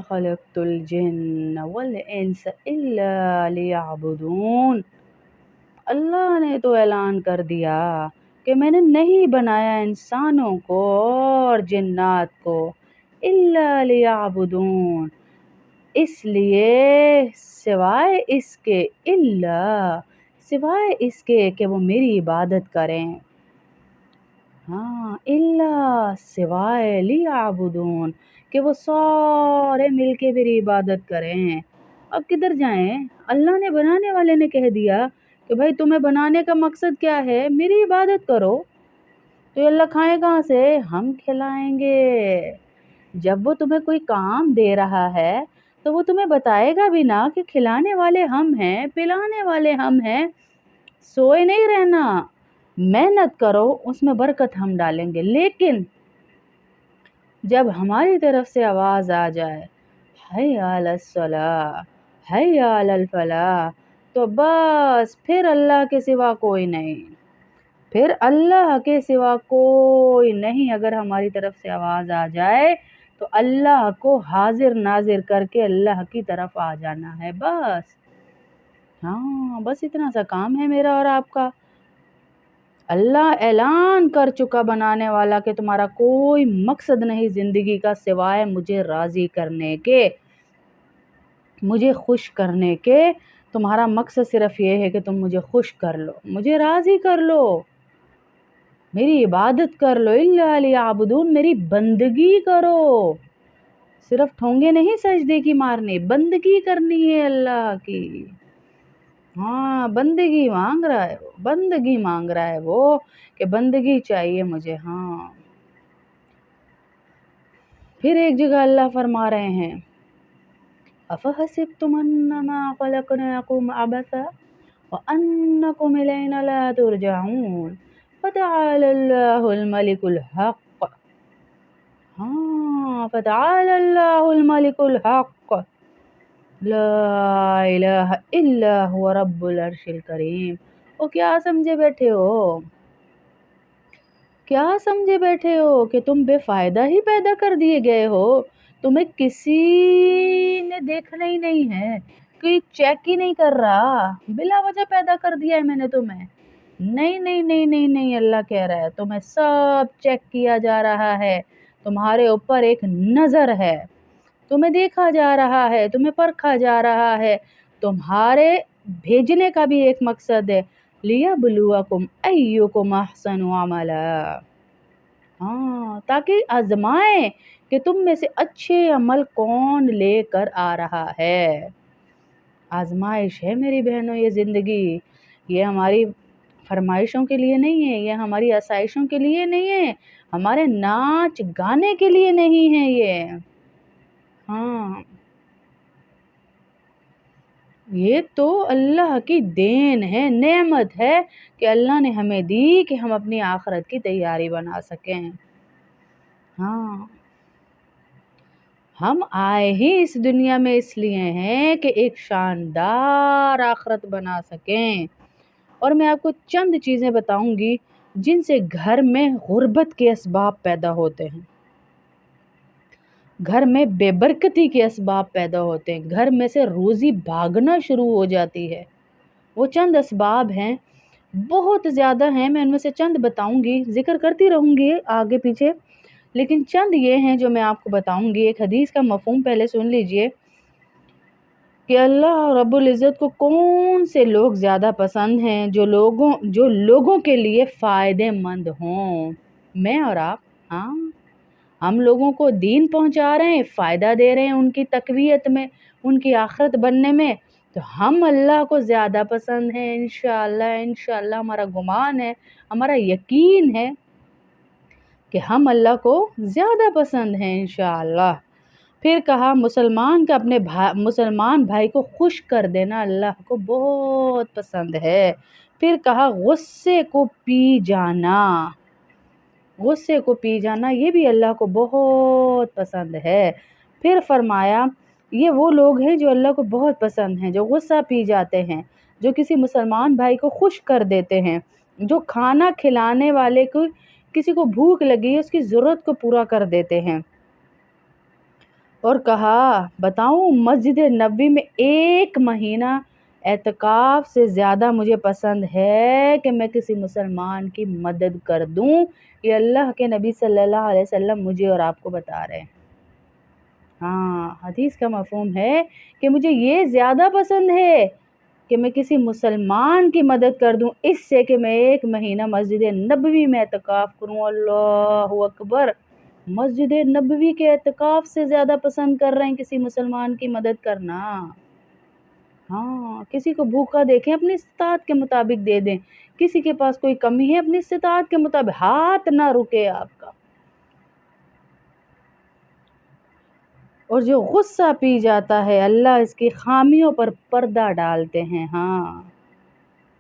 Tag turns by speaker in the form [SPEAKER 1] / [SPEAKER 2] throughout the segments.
[SPEAKER 1] خلقت الجن والانس الا لیعبدون۔ اللہ نے تو اعلان کر دیا کہ میں نے نہیں بنایا انسانوں کو اور جنات کو الا لیعبدون، اس لیے سوائے اس کے کہ وہ میری عبادت کریں۔ ہاں، الا سوائے لیعبدون، کہ وہ سارے مل کے میری عبادت کریں۔ اب کدھر جائیں؟ اللہ نے بنانے والے نے کہہ دیا کہ بھائی تمہیں بنانے کا مقصد کیا ہے؟ میری عبادت کرو۔ تو یہ اللہ کھائے کہاں سے؟ ہم کھلائیں گے۔ جب وہ تمہیں کوئی کام دے رہا ہے تو وہ تمہیں بتائے گا بھی نا کہ کھلانے والے ہم ہیں، پلانے والے ہم ہیں۔ سوئے نہیں رہنا، محنت کرو، اس میں برکت ہم ڈالیں گے۔ لیکن جب ہماری طرف سے آواز آ جائے حی علی الصلاۃ، حی علی الفلاح، تو بس پھر اللہ کے سوا کوئی نہیں، پھر اللہ کے سوا کوئی نہیں۔ اگر ہماری طرف سے آواز آ جائے تو اللہ کو حاضر ناظر کر کے اللہ کی طرف آ جانا ہے بس۔ ہاں، بس اتنا سا کام ہے میرا اور آپ کا۔ اللہ اعلان کر چکا بنانے والا کہ تمہارا کوئی مقصد نہیں زندگی کا سوائے مجھے راضی کرنے کے، مجھے خوش کرنے کے۔ تمہارا مقصد صرف یہ ہے کہ تم مجھے خوش کر لو، مجھے راضی کر لو، میری عبادت کر لو، الا لیعبدون، میری بندگی کرو۔ صرف ٹھونگے نہیں سجدے کی مارنی، بندگی کرنی ہے اللہ کی۔ ہاں، بندگی مانگ رہا ہے وہ، بندگی مانگ رہا ہے وہ کہ بندگی چاہیے مجھے۔ ہاں، پھر ایک جگہ اللہ فرما رہے ہیں أَفَحَسِبْتُمْ أَنَّمَا خَلَقْنَاكُمْ عَبَثًا وَأَنَّكُمْ إِلَيْنَا لَا تُرْجَعُونَ فَتَعَالَى اللَّهُ الْمَلِكُ الْحَقُّ۔ ہاں، فَتَعَالَى اللَّهُ الْمَلِكُ الْحَقُّ لا الہ الا هو رب العرش الکریم۔ او کیا سمجھے بیٹھے ہو؟ کیا سمجھے بیٹھے ہو کہ تم بے فائدہ ہی پیدا کر دیے گئے ہو؟ تمہیں کسی نے دیکھنا ہی نہیں ہے، کوئی چیک ہی نہیں کر رہا، بلا وجہ پیدا کر دیا ہے میں نے تمہیں۔ نہیں نہیں نہیں نہیں نہیں، اللہ کہہ رہا ہے تمہیں سب چیک کیا جا رہا ہے، تمہارے اوپر ایک نظر ہے، تمہیں دیکھا جا رہا ہے، تمہیں پرکھا جا رہا ہے۔ تمہارے بھیجنے کا بھی ایک مقصد ہے، لِيَبْلُوَكُمْ أَيُّكُمْ أَحْسَنُ عَمَلًا۔ ہاں، تاکہ آزمائیں کہ تم میں سے اچھے عمل کون لے کر آ رہا ہے۔ آزمائش ہے میری بہنوں یہ زندگی، یہ ہماری فرمائشوں کے لیے نہیں ہے، یہ ہماری آسائشوں کے لیے نہیں ہے، ہمارے ناچ گانے کے لیے نہیں ہے یہ۔ ہاں، یہ تو اللہ کی دین ہے، نعمت ہے کہ اللہ نے ہمیں دی کہ ہم اپنی آخرت کی تیاری بنا سکیں۔ ہاں، ہم آئے ہی اس دنیا میں اس لیے ہیں کہ ایک شاندار آخرت بنا سکیں۔ اور میں آپ کو چند چیزیں بتاؤں گی جن سے گھر میں غربت کے اسباب پیدا ہوتے ہیں، گھر میں بے برکتی کے اسباب پیدا ہوتے ہیں، گھر میں سے روزی بھاگنا شروع ہو جاتی ہے۔ وہ چند اسباب ہیں، بہت زیادہ ہیں، میں ان میں سے چند بتاؤں گی، ذکر کرتی رہوں گی آگے پیچھے، لیکن چند یہ ہیں جو میں آپ کو بتاؤں گی۔ ایک حدیث کا مفہوم پہلے سن لیجئے کہ اللہ رب العزت کو کون سے لوگ زیادہ پسند ہیں، جو لوگوں کے لیے فائدے مند ہوں۔ میں اور آپ، ہاں، ہم لوگوں کو دین پہنچا رہے ہیں، فائدہ دے رہے ہیں ان کی تقویت میں، ان کی آخرت بننے میں، تو ہم اللہ کو زیادہ پسند ہیں انشاءاللہ ہمارا گمان ہے، ہمارا یقین ہے کہ ہم اللہ کو زیادہ پسند ہیں انشاءاللہ۔ پھر کہا مسلمان بھائی کو خوش کر دینا اللہ کو بہت پسند ہے۔ پھر کہا غصے کو پی جانا یہ بھی اللہ کو بہت پسند ہے۔ پھر فرمایا یہ وہ لوگ ہیں جو اللہ کو بہت پسند ہیں، جو غصہ پی جاتے ہیں، جو کسی مسلمان بھائی کو خوش کر دیتے ہیں، جو کھانا کھلانے والے کو، کسی کو بھوک لگی ہے اس کی ضرورت کو پورا کر دیتے ہیں۔ اور کہا بتاؤں مسجد نبوی میں 1 مہینہ اعتکاف سے زیادہ مجھے پسند ہے کہ میں کسی مسلمان کی مدد کر دوں. یہ اللہ کے نبی صلی اللہ علیہ وسلم مجھے اور آپ کو بتا رہے ہیں. ہاں، حدیث کا مفہوم ہے کہ مجھے یہ زیادہ پسند ہے کہ میں کسی مسلمان کی مدد کر دوں اس سے کہ میں 1 مہینہ مسجد نبوی میں اعتکاف کروں. اللہ اکبر. مسجد نبوی کے اعتکاف سے زیادہ پسند کر رہے ہیں کسی مسلمان کی مدد کرنا. ہاں، کسی کو بھوکا دیکھیں اپنی استطاعت کے مطابق دے دیں. کسی کے پاس کوئی کمی ہے اپنی استطاعت کے مطابق ہاتھ نہ رکے آپ کا. اور جو غصہ پی جاتا ہے اللہ اس کی خامیوں پر پردہ ڈالتے ہیں. ہاں،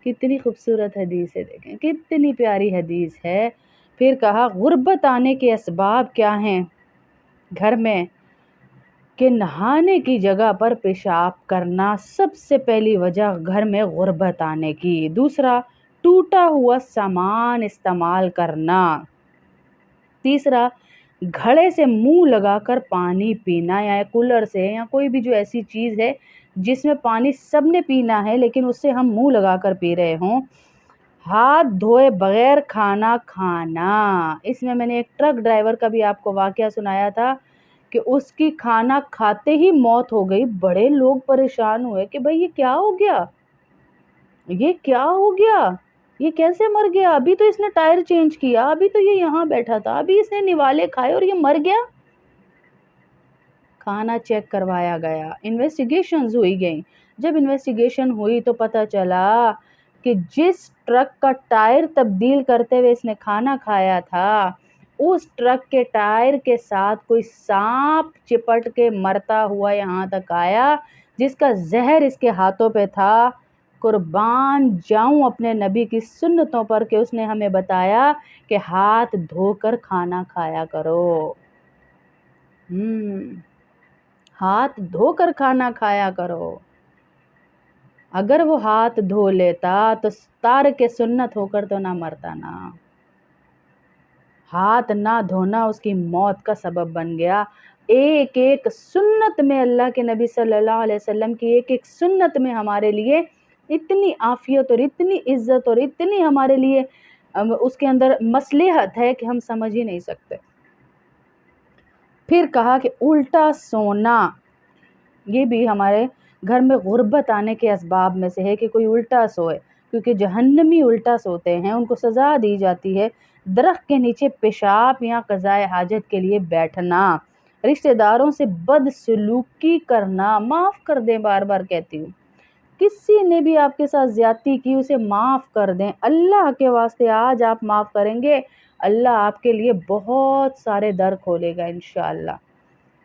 [SPEAKER 1] کتنی خوبصورت حدیث ہے، دیکھیں کتنی پیاری حدیث ہے. پھر کہا غربت آنے کے اسباب کیا ہیں گھر میں؟ کہ نہانے کی جگہ پر پیشاب کرنا سب سے پہلی وجہ گھر میں غربت آنے کی. دوسرا ٹوٹا ہوا سامان استعمال کرنا. تیسرا گھڑے سے منہ لگا کر پانی پینا یا کولر سے یا کوئی بھی جو ایسی چیز ہے جس میں پانی سب نے پینا ہے لیکن اس سے ہم منہ لگا کر پی رہے ہوں. ہاتھ دھوئے بغیر کھانا کھانا. اس میں نے ایک ٹرک ڈرائیور کا بھی آپ کو واقعہ سنایا تھا کہ اس کی کھانا کھاتے ہی موت ہو گئی. بڑے لوگ پریشان ہوئے کہ بھئی یہ کیا ہو گیا، یہ کیا ہو گیا، یہ کیسے مر گیا؟ ابھی تو اس نے ٹائر چینج کیا، ابھی تو یہ یہاں بیٹھا تھا، ابھی اس نے نوالے کھائے اور یہ مر گیا. کھانا چیک کروایا گیا، انویسٹیگیشنز ہوئی گئیں. جب انویسٹیگیشن ہوئی تو پتہ چلا کہ جس ٹرک کا ٹائر تبدیل کرتے ہوئے اس نے کھانا کھایا تھا اس ٹرک کے ٹائر کے ساتھ کوئی سانپ چپٹ کے مرتا ہوا یہاں تک آیا جس کا زہر اس کے ہاتھوں پہ تھا. قربان جاؤں اپنے نبی کی سنتوں پر کہ اس نے ہمیں بتایا کہ ہاتھ دھو کر کھانا کھایا کرو. ہاتھ دھو کر کھانا کھایا کرو. اگر وہ ہاتھ دھو لیتا تو تارک سنت ہو کر تو نہ مرتا نا. ہاتھ نہ دھونا اس کی موت کا سبب بن گیا. ایک ایک سنت میں اللہ کے نبی صلی اللہ علیہ وسلم کی ایک ایک سنت میں ہمارے لیے اتنی عافیت اور اتنی عزت اور اتنی ہمارے لیے اس کے اندر مصلحت ہے کہ ہم سمجھ ہی نہیں سکتے. پھر کہا کہ الٹا سونا، یہ بھی ہمارے گھر میں غربت آنے کے اسباب میں سے ہے کہ کوئی الٹا سوئے، کیونکہ جہنمی الٹا سوتے ہیں، ان کو سزا دی جاتی ہے. درخت کے نیچے پیشاب یا قضائے حاجت کے لیے بیٹھنا. رشتہ داروں سے بدسلوکی کرنا. معاف کر دیں، بار بار کہتی ہوں، کسی نے بھی آپ کے ساتھ زیادتی کی اسے معاف کر دیں. اللہ کے واسطے آج آپ معاف کریں گے اللہ آپ کے لیے بہت سارے در کھولے گا. انشاءاللہ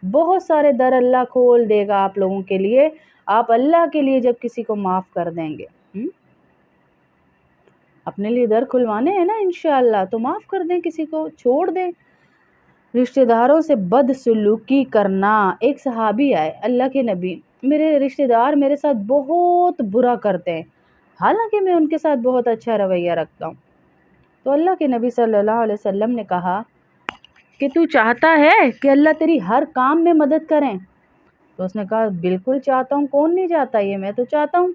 [SPEAKER 1] بہت سارے در اللہ کھول دے گا آپ لوگوں کے لیے. آپ اللہ کے لیے جب کسی کو معاف کر دیں گے، اپنے لیے در کھلوانے ہیں نا انشاءاللہ، تو معاف کر دیں، کسی کو چھوڑ دیں. رشتہ داروں سے بدسلوکی کرنا. ایک صحابی آئے، اللہ کے نبی میرے رشتہ دار میرے ساتھ بہت برا کرتے ہیں حالانکہ میں ان کے ساتھ بہت اچھا رویہ رکھتا ہوں. تو اللہ کے نبی صلی اللہ علیہ وسلم نے کہا کہ تو چاہتا ہے کہ اللہ تیری ہر کام میں مدد کریں؟ تو اس نے کہا بالکل چاہتا ہوں، کون نہیں چاہتا، یہ میں تو چاہتا ہوں.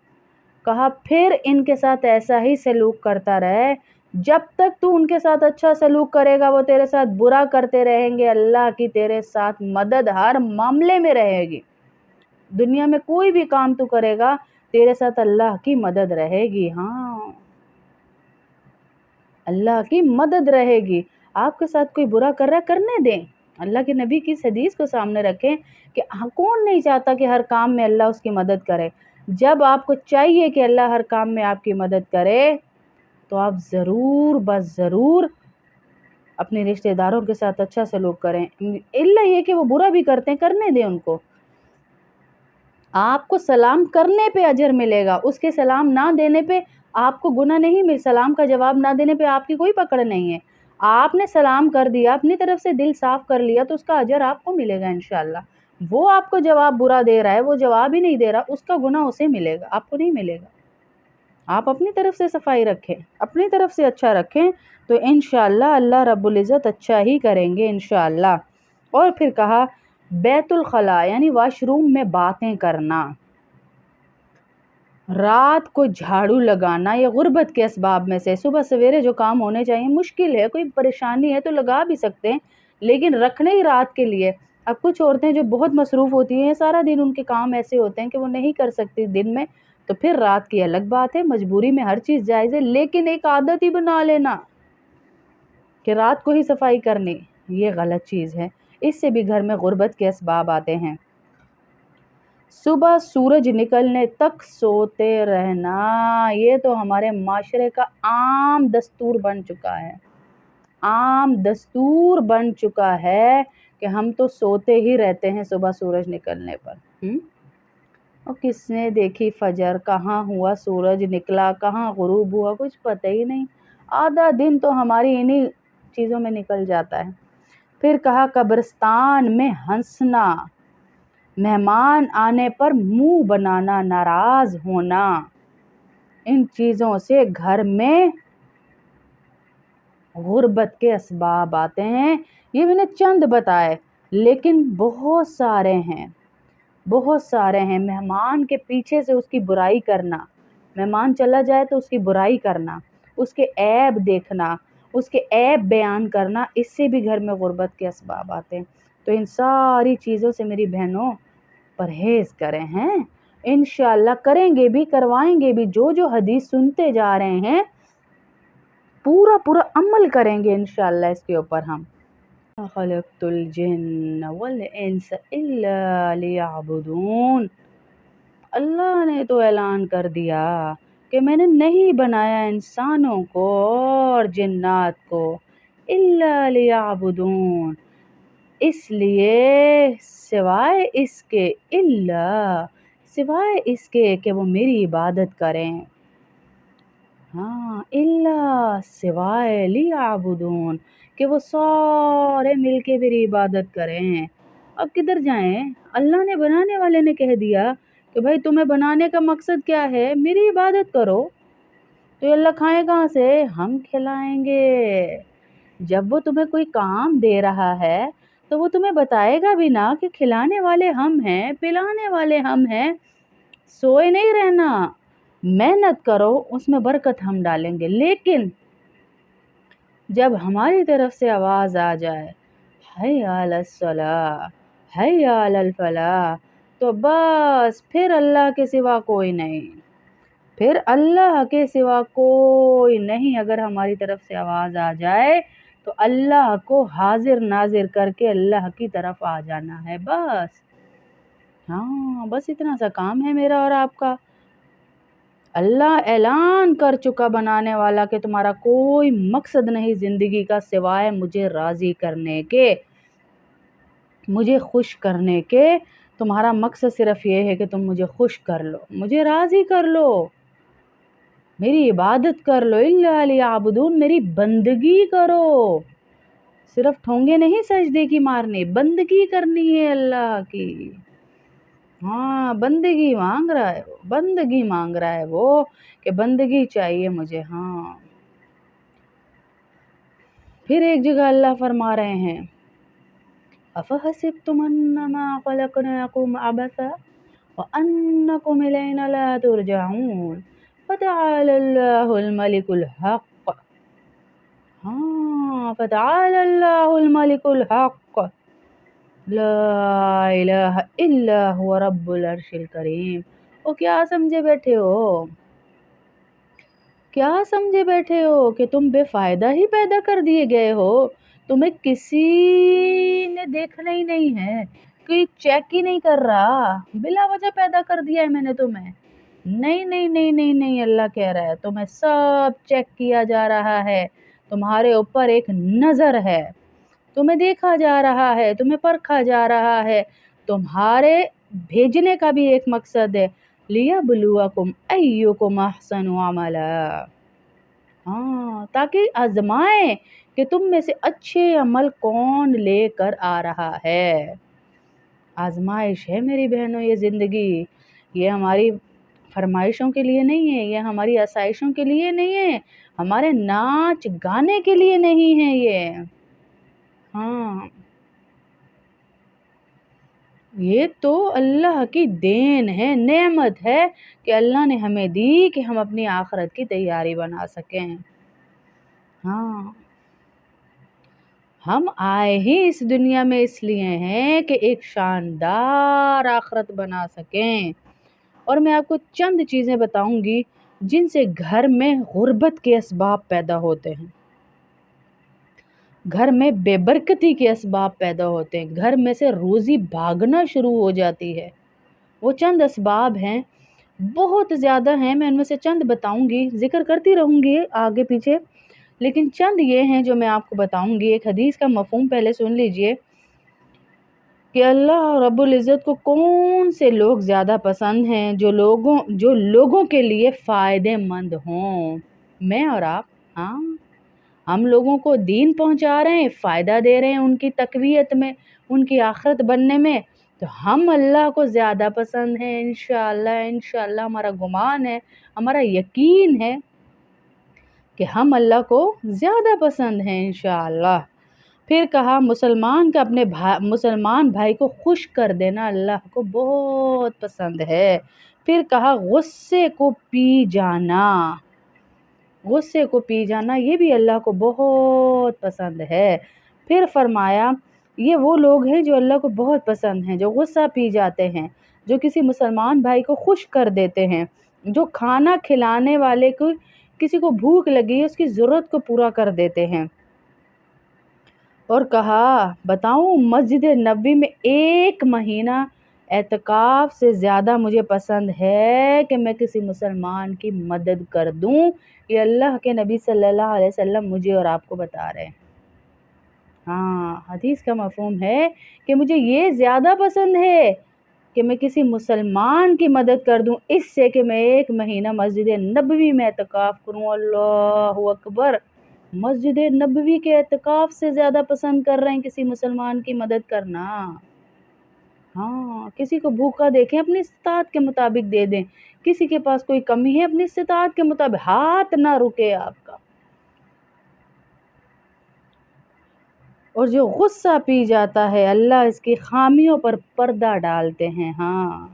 [SPEAKER 1] کہا پھر ان کے ساتھ ایسا ہی سلوک کرتا رہے، جب تک تو ان کے ساتھ اچھا سلوک کرے گا وہ تیرے ساتھ برا کرتے رہیں گے، اللہ کی تیرے ساتھ مدد ہر معاملے میں رہے گی. دنیا میں کوئی بھی کام تو کرے گا تیرے ساتھ اللہ کی مدد رہے گی. ہاں، اللہ کی مدد رہے گی. آپ کے ساتھ کوئی برا کر رہا ہے، کرنے دیں. اللہ کے نبی کی اس حدیث کو سامنے رکھیں کہ کون نہیں چاہتا کہ ہر کام میں اللہ اس کی مدد کرے. جب آپ کو چاہیے کہ اللہ ہر کام میں آپ کی مدد کرے تو آپ ضرور بس ضرور اپنے رشتہ داروں کے ساتھ اچھا سلوک کریں. اللہ یہ کہ وہ برا بھی کرتے ہیں، کرنے دیں ان کو. آپ کو سلام کرنے پہ اجر ملے گا، اس کے سلام نہ دینے پہ آپ کو گناہ نہیں مل. سلام کا جواب نہ دینے پہ آپ کی کوئی پکڑ نہیں ہے. آپ نے سلام کر دیا، اپنی طرف سے دل صاف کر لیا تو اس کا اجر آپ کو ملے گا انشاءاللہ. وہ آپ کو جواب برا دے رہا ہے، وہ جواب ہی نہیں دے رہا، اس کا گناہ اسے ملے گا، آپ کو نہیں ملے گا. آپ اپنی طرف سے صفائی رکھیں، اپنی طرف سے اچھا رکھیں تو انشاءاللہ اللہ رب العزت اچھا ہی کریں گے انشاءاللہ. اور پھر کہا بیت الخلا یعنی واش روم میں باتیں کرنا، رات کو جھاڑو لگانا، یہ غربت کے اسباب میں سے۔ صبح سویرے جو کام ہونے چاہیے، مشکل ہے، کوئی پریشانی ہے تو لگا بھی سکتے ہیں، لیکن رکھنے ہی رات کے لیے۔ اب کچھ عورتیں جو بہت مصروف ہوتی ہیں، سارا دن ان کے کام ایسے ہوتے ہیں کہ وہ نہیں کر سکتی دن میں، تو پھر رات کی الگ بات ہے، مجبوری میں ہر چیز جائز ہے، لیکن ایک عادت ہی بنا لینا کہ رات کو ہی صفائی کرنی، یہ غلط چیز ہے، اس سے بھی گھر میں غربت کے اسباب آتے ہیں۔ صبح سورج نکلنے تک سوتے رہنا، یہ تو ہمارے معاشرے کا عام دستور بن چکا ہے، عام دستور بن چکا ہے کہ ہم تو سوتے ہی رہتے ہیں صبح سورج نکلنے پر۔ اور کس نے دیکھی فجر، کہاں ہوا سورج نکلا، کہاں غروب ہوا، کچھ پتہ ہی نہیں، آدھا دن تو ہماری انہی چیزوں میں نکل جاتا ہے۔ پھر کہا قبرستان میں ہنسنا، مہمان آنے پر منہ بنانا، ناراض ہونا، ان چیزوں سے گھر میں غربت کے اسباب آتے ہیں۔ یہ میں نے چند بتائے، لیکن بہت سارے ہیں، بہت سارے ہیں۔ مہمان کے پیچھے سے اس کی برائی کرنا، مہمان چلا جائے تو اس کی برائی کرنا، اس کے عیب دیکھنا، اس کے عیب بیان کرنا، اس سے بھی گھر میں غربت کے اسباب آتے ہیں۔ تو ان ساری چیزوں سے میری بہنوں پرہیز کریں ہیں، انشاءاللہ کریں گے بھی، کروائیں گے بھی، جو حدیث سنتے جا رہے ہیں پورا عمل کریں گے انشاءاللہ اس کے اوپر ہم۔ خلقت الجن والانس الا لیعبدون، اللہ نے تو اعلان کر دیا کہ میں نے نہیں بنایا انسانوں کو اور جنات کو الا لیعبدون، اس لیے سوائے اس کے، سوائے اس کے کہ وہ میری عبادت کریں۔ ہاں، اللہ سوائے لیعبدون، کہ وہ سارے مل کے میری عبادت کریں۔ اب کدھر جائیں؟ اللہ نے بنانے والے نے کہہ دیا کہ بھائی تمہیں بنانے کا مقصد کیا ہے؟ میری عبادت کرو۔ تو یہ اللہ کھائیں کہاں سے؟ ہم کھلائیں گے۔ جب وہ تمہیں کوئی کام دے رہا ہے تو وہ تمہیں بتائے گا بھی نا کہ کھلانے والے ہم ہیں، پلانے والے ہم ہیں، سوئے نہیں رہنا، محنت کرو، اس میں برکت ہم ڈالیں گے۔ لیکن جب ہماری طرف سے آواز آ جائے حی علی الصلاۃ، حی علی الفلاح، تو بس پھر اللہ کے سوا کوئی نہیں، پھر اللہ کے سوا کوئی نہیں۔ اگر ہماری طرف سے آواز آ جائے تو اللہ کو حاضر ناظر کر کے اللہ کی طرف آ جانا ہے، بس۔ ہاں، بس اتنا سا کام ہے میرا اور آپ کا۔ اللہ اعلان کر چکا بنانے والا کہ تمہارا کوئی مقصد نہیں زندگی کا سوائے مجھے راضی کرنے کے، مجھے خوش کرنے کے۔ تمہارا مقصد صرف یہ ہے کہ تم مجھے خوش کر لو، مجھے راضی کر لو، میری عبادت کر لو، الا لیعبدون، میری بندگی کرو۔ صرف ٹھونگے نہیں سجدے کی مارنی، بندگی کرنی ہے اللہ کی۔ ہاں، بندگی مانگ رہا ہے وہ، بندگی مانگ رہا ہے وہ کہ بندگی چاہیے مجھے۔ ہاں، پھر ایک جگہ اللہ فرما رہے ہیں أَفَحَسِبْتُمْ أَنَّمَا خَلَقْنَاكُمْ عَبَثًا وَأَنَّكُمْ إِلَيْنَا لَا تُرْجَعُونَ فَتَعَالَى اللَّهُ الْمَلِكُ الْحَقُّ، ہاں، فَتَعَالَى اللَّهُ الْمَلِكُ الْحَقُّ لا الہ الا هو رب العرش الکریم۔ او کیا سمجھے بیٹھے ہو؟ کیا سمجھے بیٹھے ہو کہ تم بے فائدہ ہی پیدا کر دیے گئے ہو؟ تمہیں کسی نے دیکھنا ہی نہیں ہے، کوئی چیک ہی نہیں کر رہا، بلا وجہ پیدا کر دیا ہے میں نے تمہیں۔ نہیں نہیں نہیں نہیں نہیں، اللہ کہہ رہا ہے تمہیں سب چیک کیا جا رہا ہے، تمہارے اوپر ایک نظر ہے، تمہیں دیکھا جا رہا ہے، تمہیں پرکھا جا رہا ہے۔ تمہارے بھیجنے کا بھی ایک مقصد ہے، لِيَبْلُوَكُمْ أَيُّكُمْ أَحْسَنُ عَمَلًا، ہاں، تاکہ آزمائیں کہ تم میں سے اچھے عمل کون لے کر آ رہا ہے۔ آزمائش ہے میری بہنوں یہ زندگی، یہ ہماری فرمائشوں کے لیے نہیں ہے، یہ ہماری آسائشوں کے لیے نہیں ہے، ہمارے ناچ گانے کے لیے نہیں ہے یہ۔ ہاں، یہ تو اللہ کی دین ہے، نعمت ہے کہ اللہ نے ہمیں دی کہ ہم اپنی آخرت کی تیاری بنا سکیں۔ ہاں، ہم آئے ہی اس دنیا میں اس لیے ہیں کہ ایک شاندار آخرت بنا سکیں۔ اور میں آپ کو چند چیزیں بتاؤں گی جن سے گھر میں غربت کے اسباب پیدا ہوتے ہیں، گھر میں بے برکتی کے اسباب پیدا ہوتے ہیں، گھر میں سے روزی بھاگنا شروع ہو جاتی ہے۔ وہ چند اسباب ہیں، بہت زیادہ ہیں، میں ان میں سے چند بتاؤں گی، ذکر کرتی رہوں گی آگے پیچھے، لیکن چند یہ ہیں جو میں آپ کو بتاؤں گی۔ ایک حدیث کا مفہوم پہلے سن لیجئے کہ اللہ رب العزت کو کون سے لوگ زیادہ پسند ہیں، جو لوگوں کے لیے فائدے مند ہوں۔ میں اور آپ، ہاں، ہم لوگوں کو دین پہنچا رہے ہیں، فائدہ دے رہے ہیں ان کی تقویت میں، ان کی آخرت بننے میں، تو ہم اللہ کو زیادہ پسند ہیں انشاءاللہ ہمارا گمان ہے، ہمارا یقین ہے کہ ہم اللہ کو زیادہ پسند ہیں انشاءاللہ۔ پھر کہا مسلمان بھائی کو خوش کر دینا اللہ کو بہت پسند ہے۔ پھر کہا غصے کو پی جانا یہ بھی اللہ کو بہت پسند ہے۔ پھر فرمایا یہ وہ لوگ ہیں جو اللہ کو بہت پسند ہیں، جو غصہ پی جاتے ہیں، جو کسی مسلمان بھائی کو خوش کر دیتے ہیں، جو کھانا کھلانے والے کو، کسی کو بھوک لگی ہے اس کی ضرورت کو پورا کر دیتے ہیں۔ اور کہا بتاؤں، مسجد نبوی میں 1 مہینہ اعتکاف سے زیادہ مجھے پسند ہے کہ میں کسی مسلمان کی مدد کر دوں۔ یہ اللہ کے نبی صلی اللہ علیہ وسلم مجھے اور آپ کو بتا رہے ہیں۔ ہاں، حدیث کا مفہوم ہے کہ مجھے یہ زیادہ پسند ہے کہ میں کسی مسلمان کی مدد کر دوں اس سے کہ میں 1 مہینہ مسجد نبوی میں اعتکاف کروں۔ اللہ اکبر، مسجد نبوی کے اعتکاف سے زیادہ پسند کر رہے ہیں کسی مسلمان کی مدد کرنا۔ ہاں، کسی کو بھوکا دیکھیں اپنی استطاعت کے مطابق دے دیں، کسی کے پاس کوئی کمی ہے اپنی استطاعت کے مطابق، ہاتھ نہ رکے آپ کا۔ اور جو غصہ پی جاتا ہے اللہ اس کی خامیوں پر پردہ ڈالتے ہیں۔ ہاں،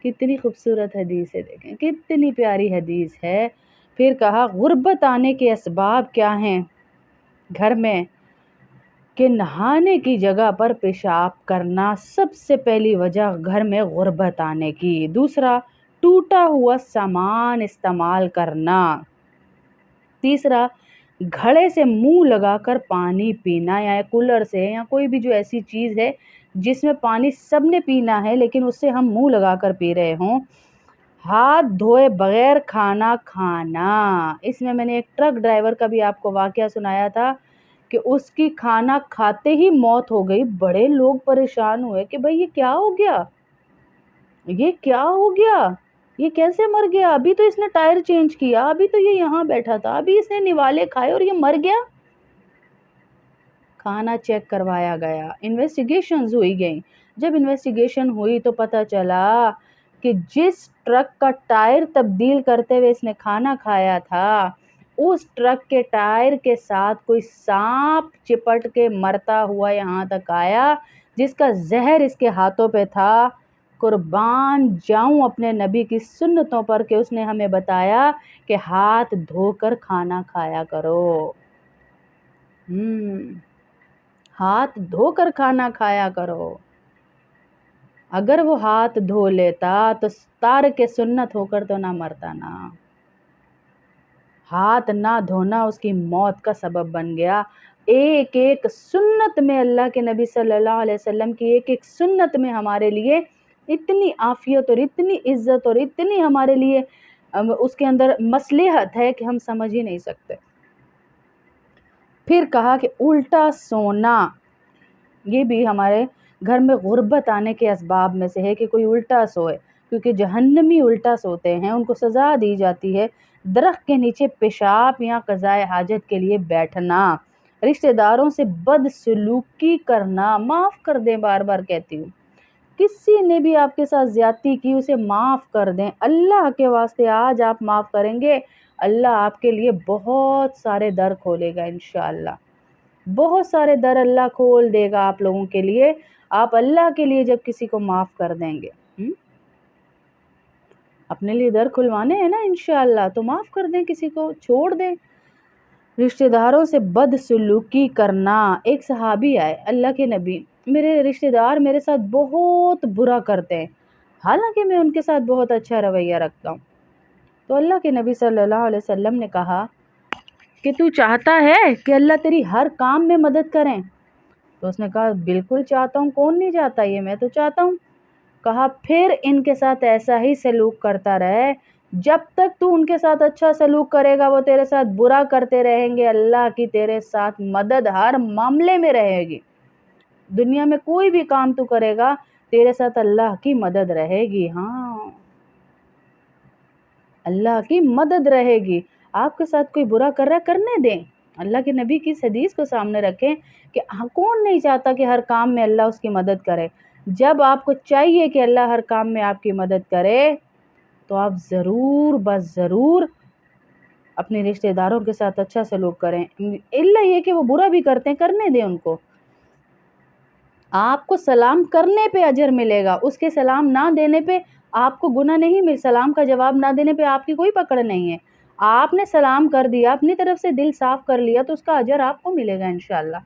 [SPEAKER 1] کتنی خوبصورت حدیث ہے، دیکھیں کتنی پیاری حدیث ہے۔ پھر کہا غربت آنے کے اسباب کیا ہیں گھر میں، کہ نہانے کی جگہ پر پیشاب کرنا سب سے پہلی وجہ گھر میں غربت آنے کی۔ دوسرا، ٹوٹا ہوا سامان استعمال کرنا۔ تیسرا، گھڑے سے منہ لگا کر پانی پینا، یا کولر سے، یا کوئی بھی جو ایسی چیز ہے جس میں پانی سب نے پینا ہے لیکن اس سے ہم منہ لگا کر پی رہے ہوں۔ ہاتھ دھوئے بغیر کھانا کھانا، اس میں نے ایک ٹرک ڈرائیور کا بھی آپ کو واقعہ سنایا تھا کہ اس کی کھانا کھاتے ہی موت ہو گئی۔ بڑے لوگ پریشان ہوئے کہ بھئی یہ کیا ہو گیا، یہ کیسے مر گیا، ابھی تو اس نے ٹائر چینج کیا، ابھی تو یہ یہاں بیٹھا تھا، ابھی اس نے نوالے کھائے اور یہ مر گیا۔ کھانا چیک کروایا گیا، انویسٹیگیشنز ہوئی گئیں۔ جب انویسٹیگیشن ہوئی تو پتہ چلا کہ جس ٹرک کا ٹائر تبدیل کرتے ہوئے اس نے کھانا کھایا تھا، اس ٹرک کے ٹائر کے ساتھ کوئی سانپ چپٹ کے مرتا ہوا یہاں تک آیا، جس کا زہر اس کے ہاتھوں پہ تھا۔ قربان جاؤں اپنے نبی کی سنتوں پر کہ اس نے ہمیں بتایا کہ ہاتھ دھو کر کھانا کھایا کرو۔ ہاتھ دھو کر کھانا کھایا کرو۔ اگر وہ ہاتھ دھو لیتا تو تارک سنت ہو کر تو نہ مرتا نا۔ ہاتھ نہ دھونا اس کی موت کا سبب بن گیا۔ ایک ایک سنت میں اللہ کے نبی صلی اللہ علیہ وسلم کی ایک ایک سنت میں ہمارے لیے اتنی عافیت اور اتنی عزت اور اتنی ہمارے لیے اس کے اندر مصلحت ہے کہ ہم سمجھ ہی نہیں سکتے۔ پھر کہا کہ الٹا سونا، یہ بھی ہمارے گھر میں غربت آنے کے اسباب میں سے ہے کہ کوئی الٹا سوئے، کیونکہ جہنمی الٹا سوتے ہیں، ان کو سزا دی جاتی ہے۔ درخت کے نیچے پیشاب یا قضائے حاجت کے لیے بیٹھنا، رشتہ داروں سے بدسلوکی کرنا، معاف کر دیں، بار بار کہتی ہوں، کسی نے بھی آپ کے ساتھ زیادتی کی اسے معاف کر دیں، اللہ کے واسطے آج آپ معاف کریں گے، اللہ آپ کے لیے بہت سارے در کھولے گا انشاءاللہ، بہت سارے در اللہ کھول دے گا آپ لوگوں کے لیے۔ آپ اللہ کے لیے جب کسی کو معاف کر دیں گے، اپنے لیے در کھلوانے ہیں نا انشاءاللہ، تو معاف کر دیں، کسی کو چھوڑ دیں۔ رشتہ داروں سے بدسلوکی کرنا۔ ایک صحابی آئے، اللہ کے نبی، میرے رشتہ دار میرے ساتھ بہت برا کرتے ہیں، حالانکہ میں ان کے ساتھ بہت اچھا رویہ رکھتا ہوں۔ تو اللہ کے نبی صلی اللہ علیہ وسلم نے کہا کہ تو چاہتا ہے کہ اللہ تیری ہر کام میں مدد کریں؟ تو اس نے کہا بالکل چاہتا ہوں، کون نہیں چاہتا، یہ میں تو چاہتا ہوں۔ کہا پھر ان کے ساتھ ایسا ہی سلوک کرتا رہے، جب تک تو ان کے ساتھ اچھا سلوک کرے گا وہ تیرے ساتھ برا کرتے رہیں گے، اللہ کی تیرے ساتھ مدد ہر معاملے میں رہے گی۔ دنیا میں کوئی بھی کام تو کرے گا، تیرے ساتھ اللہ کی مدد رہے گی۔ ہاں، اللہ کی مدد رہے گی۔ آپ کے ساتھ کوئی برا کر رہا ہے، کرنے دیں۔ اللہ کے نبی کی اس حدیث کو سامنے رکھیں کہ کون نہیں چاہتا کہ ہر کام میں اللہ اس کی مدد کرے۔ جب آپ کو چاہیے کہ اللہ ہر کام میں آپ کی مدد کرے تو آپ ضرور بس ضرور اپنے رشتہ داروں کے ساتھ اچھا سلوک کریں، اللہ یہ کہ وہ برا بھی کرتے ہیں، کرنے دیں ان کو۔ آپ کو سلام کرنے پہ اجر ملے گا، اس کے سلام نہ دینے پہ آپ کو گناہ نہیں مل، سلام کا جواب نہ دینے پہ آپ کی کوئی پکڑ نہیں ہے۔ آپ نے سلام کر دیا، اپنی طرف سے دل صاف کر لیا، تو اس کا اجر آپ کو ملے گا انشاءاللہ۔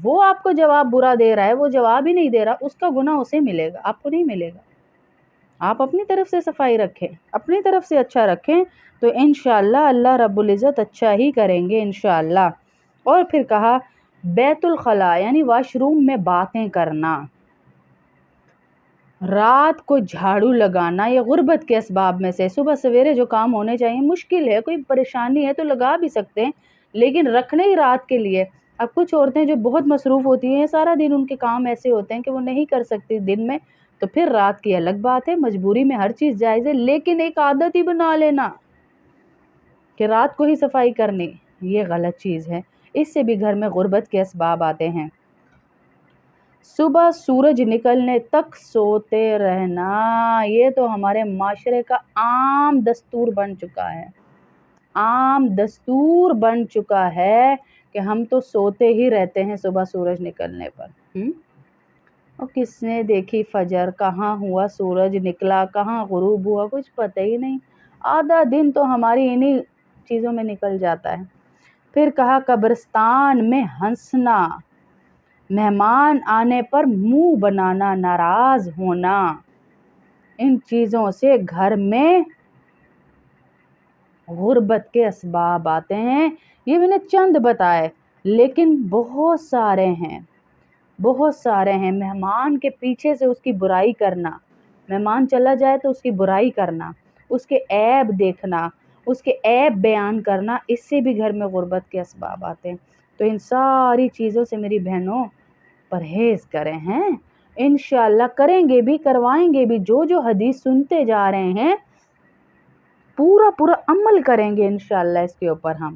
[SPEAKER 1] وہ آپ کو جواب برا دے رہا ہے، وہ جواب ہی نہیں دے رہا، اس کا گناہ اسے ملے گا، آپ کو نہیں ملے گا۔ آپ اپنی طرف سے صفائی رکھیں، اپنی طرف سے اچھا رکھیں، تو انشاءاللہ اللہ رب العزت اچھا ہی کریں گے انشاءاللہ۔ اور پھر کہا بیت الخلاء یعنی واش روم میں باتیں کرنا، رات کو جھاڑو لگانا، یہ غربت کے اسباب میں سے۔ صبح سویرے جو کام ہونے چاہیے، مشکل ہے، کوئی پریشانی ہے تو لگا بھی سکتے ہیں، لیکن رکھنے ہی رات کے لیے۔ اب کچھ عورتیں جو بہت مصروف ہوتی ہیں، سارا دن ان کے کام ایسے ہوتے ہیں کہ وہ نہیں کر سکتی دن میں، تو پھر رات کی الگ بات ہے، مجبوری میں ہر چیز جائز ہے، لیکن ایک عادت ہی بنا لینا کہ رات کو ہی صفائی کرنی، یہ غلط چیز ہے، اس سے بھی گھر میں غربت کے اسباب آتے ہیں۔ صبح سورج نکلنے تک سوتے رہنا، یہ تو ہمارے معاشرے کا عام دستور بن چکا ہے، عام دستور بن چکا ہے کہ ہم تو سوتے ہی رہتے ہیں صبح سورج نکلنے پر۔ اور کس نے دیکھی فجر، کہاں ہوا سورج نکلا، کہاں غروب ہوا، کچھ پتہ ہی نہیں، آدھا دن تو ہماری انہی چیزوں میں نکل جاتا ہے۔ پھر کہا قبرستان میں ہنسنا، مہمان آنے پر منہ بنانا، ناراض ہونا، ان چیزوں سے گھر میں غربت کے اسباب آتے ہیں۔ یہ میں نے چند بتائے، لیکن بہت سارے ہیں، بہت سارے ہیں۔ مہمان کے پیچھے سے اس کی برائی کرنا، مہمان چلا جائے تو اس کی برائی کرنا، اس کے عیب دیکھنا، اس کے عیب بیان کرنا، اس سے بھی گھر میں غربت کے اسباب آتے ہیں۔ تو ان ساری چیزوں سے میری بہنوں پرہیز کریں، ہیں انشاءاللہ کریں گے بھی، کروائیں گے بھی، جو جو حدیث سنتے جا رہے ہیں پورا عمل کریں گے انشاءاللہ اس کے اوپر ہم۔